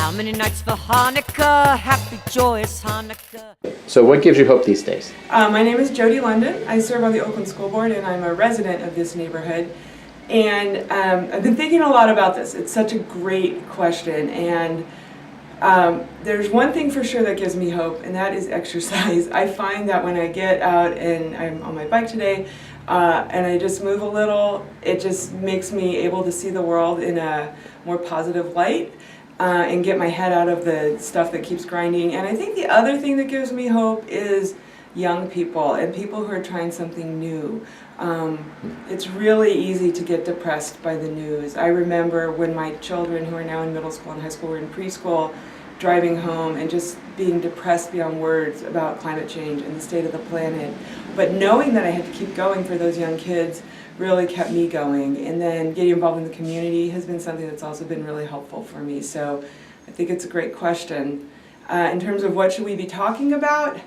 How many nights for Hanukkah? Happy, joyous Hanukkah. So what gives you hope these days? My name is Jody London. I serve on the Oakland School Board and I'm a resident of this neighborhood. And I've been thinking a lot about this. It's such a great question. And there's one thing for sure that gives me hope, and that is exercise. I find that when I get out and I'm on my bike today and I just move a little, it just makes me able to see the world in a more positive light. And get my head out of the stuff that keeps grinding. And I think the other thing that gives me hope is young people and people who are trying something new. It's really easy to get depressed by the news. I remember when my children, who are now in middle school and high school, were in preschool, driving home and just being depressed beyond words about climate change and the state of the planet. But knowing that I had to keep going for those young kids really kept me going. And then getting involved in the community has been something that's also been really helpful for me. So I think it's a great question. In terms of what should we be talking about,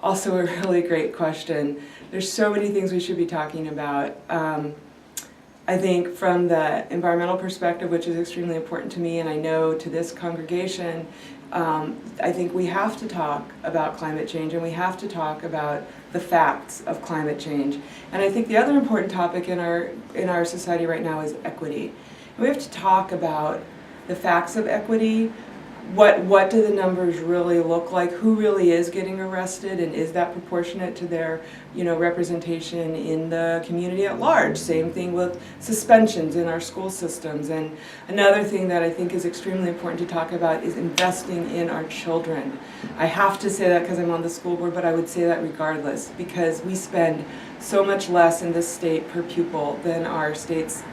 also a really great question. There's so many things we should be talking about. I think from the environmental perspective, which is extremely important to me, and I know to this congregation, I think we have to talk about climate change and we have to talk about the facts of climate change. And I think the other important topic in our society right now is equity. And we have to talk about the facts of equity. What do the numbers really look like? Who really is getting arrested, and is that proportionate to their representation in the community at large? Same thing with suspensions in our school systems. And another thing that I think is extremely important to talk about is investing in our children. I have to say that because I'm on the school board, but I would say that regardless, because we spend so much less in this state per pupil than other states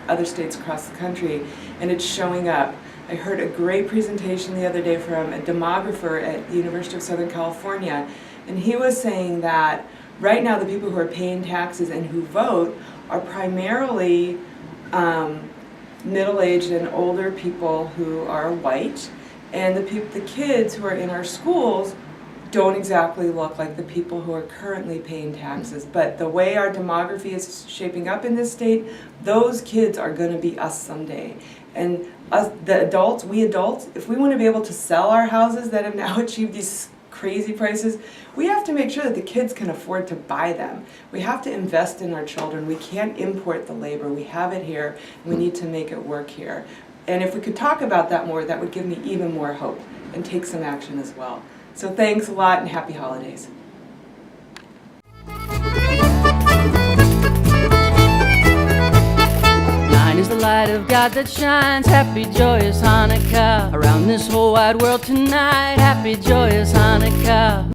across the country, and it's showing up. I heard a great presentation the other day from a demographer at the University of Southern California, and he was saying that right now the people who are paying taxes and who vote are primarily middle-aged and older people who are white, and the kids who are in our schools don't exactly look like the people who are currently paying taxes. But the way our demography is shaping up in this state, those kids are going to be us someday. And us, we adults, if we want to be able to sell our houses that have now achieved these crazy prices, we have to make sure that the kids can afford to buy them. We have to invest in our children. We can't import the labor. We have it here, and we need to make it work here. And if we could talk about that more, that would give me even more hope and take some action as well. So thanks a lot and happy holidays. Mine is the light of God that shines. Happy, joyous Hanukkah. Around this whole wide world tonight. Happy, joyous Hanukkah.